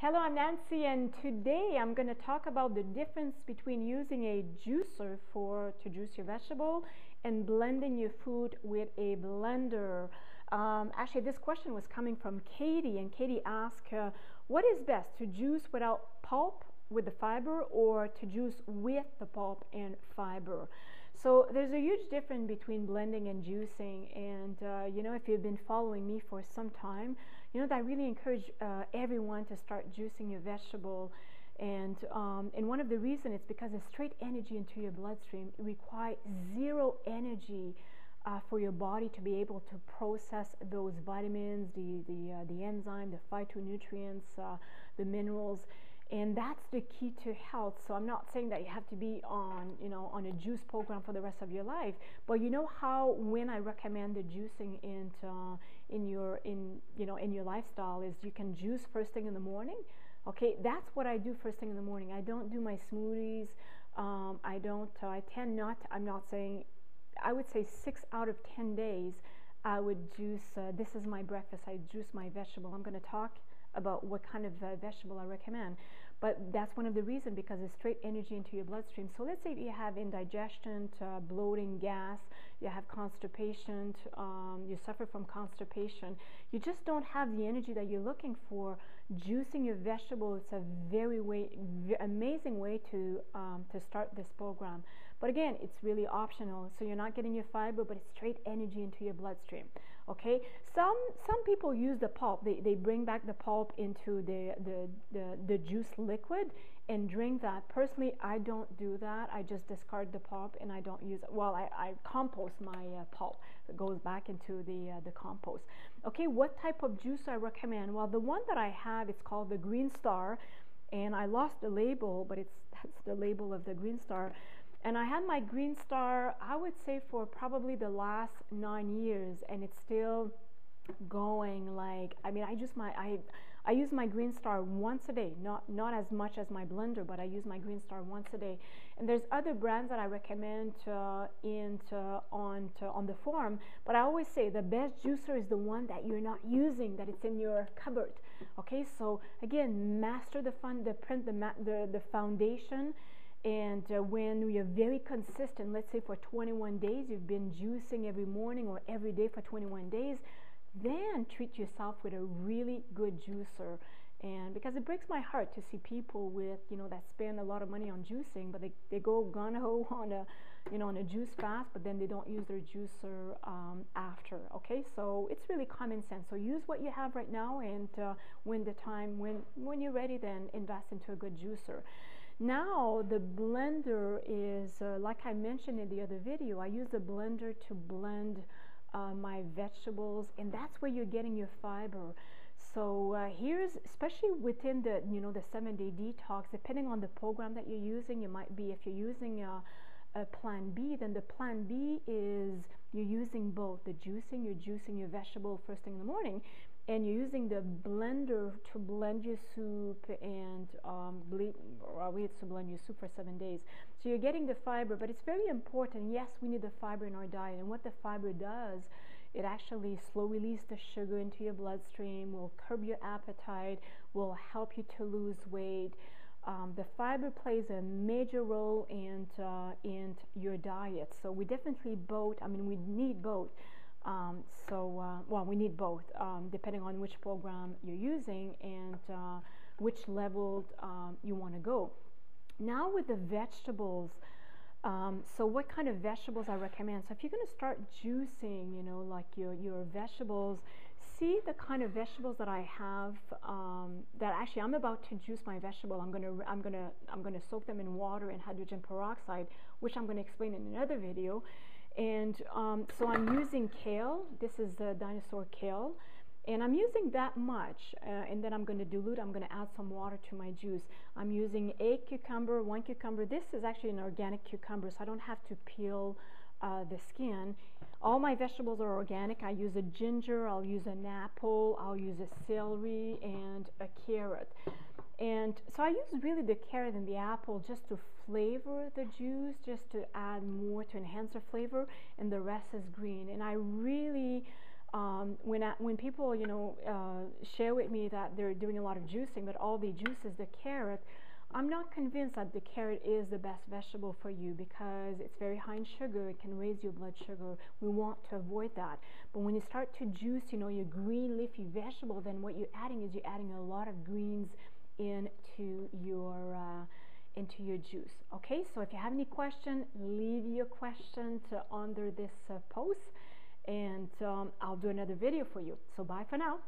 Hello, I'm Nancy, and today I'm going to talk about the difference between using a juicer to juice your vegetable and blending your food with a blender. Actually, this question was coming from Katie, and Katie asked, what is best, to juice without pulp with the fiber or to juice with the pulp and fiber? So there's a huge difference between blending and juicing, and if you've been following me for some time, that I really encourage everyone to start juicing your vegetable. And one of the reasons is because it's straight energy into your bloodstream. It requires zero energy for your body to be able to process those vitamins, the enzyme, the phytonutrients, the minerals. And that's the key to health. So I'm not saying that you have to be on a juice program for the rest of your life, but how when I recommend the juicing in your lifestyle is you can juice first thing in the morning. Okay, that's what I do first thing in the morning. I don't do my smoothies. I tend not. I'm not saying. I would say 6 out of 10 days I would juice. This is my breakfast. I juice my vegetable. I'm going to talk about what kind of vegetable I recommend, but that's one of the reasons, because it's straight energy into your bloodstream. So let's say you have indigestion, bloating, gas, you have constipation, you suffer from constipation, you just don't have the energy that you're looking for. Juicing your vegetable, it's a amazing way to start this program. But again, it's really optional, so you're not getting your fiber, but it's straight energy into your bloodstream. Okay, some people use the pulp. They bring back the pulp into the juice liquid and drink that. Personally, I don't do that. I just discard the pulp and I don't use it. Well, I compost my pulp. It goes back into the compost. Okay, what type of juice I recommend? Well, the one that I have, it's called the Green Star, and I lost the label, but that's the label of the Green Star. And I had my Green Star, I would say, for probably the last 9 years, and it's still going. Like, I mean, I use my Green Star once a day, not as much as my blender, but I use my Green Star once a day. And there's other brands that I recommend on the forum, but I always say the best juicer is the one that you're not using, that it's in your cupboard. Okay, so again, master the foundation. And when you're very consistent, let's say for 21 days, you've been juicing every morning or every day for 21 days, then treat yourself with a really good juicer. And because it breaks my heart to see people with, that spend a lot of money on juicing, but they go gung-ho on a juice fast, but then they don't use their juicer after. Okay, so it's really common sense. So use what you have right now, and when you're ready, then invest into a good juicer. Now the blender is, like I mentioned in the other video, I use the blender to blend my vegetables, and that's where you're getting your fiber. So here's, especially within the 7-day detox, depending on the program that you're using, if you're using a plan B, then the plan B is you're using both the juicing, you're juicing your vegetable first thing in the morning, and you're using the blender to blend your soup and to blend your soup for 7 days. So you're getting the fiber, but it's very important. Yes, we need the fiber in our diet, and what the fiber does, it actually slow release the sugar into your bloodstream, will curb your appetite, will help you to lose weight. The fiber plays a major role in your diet. So we definitely we need both. We need both, depending on which program you're using and which level you want to go. Now with the vegetables, so what kind of vegetables I recommend? So if you're going to start juicing, like your vegetables, see the kind of vegetables that I have. That actually I'm about to juice my vegetable. I'm gonna soak them in water and hydrogen peroxide, which I'm going to explain in another video. And so I'm using kale. This is the dinosaur kale, and I'm using that much, and then I'm going to dilute. I'm going to add some water to my juice. I'm using one cucumber. This is actually an organic cucumber, so I don't have to peel the skin. All my vegetables are organic. I use a ginger, I'll use an apple, I'll use a celery and a carrot. And so I use really the carrot and the apple just to flavor the juice, just to add more to enhance the flavor, and the rest is green. And I really When people, share with me that they're doing a lot of juicing, but all they juice is the carrot, I'm not convinced that the carrot is the best vegetable for you because it's very high in sugar. It can raise your blood sugar. We want to avoid that. But when you start to juice, your green leafy vegetable, then what you're adding is you're adding a lot of greens into your juice. Okay, so if you have any question, leave your question under this post, and I'll do another video for you. So bye for now.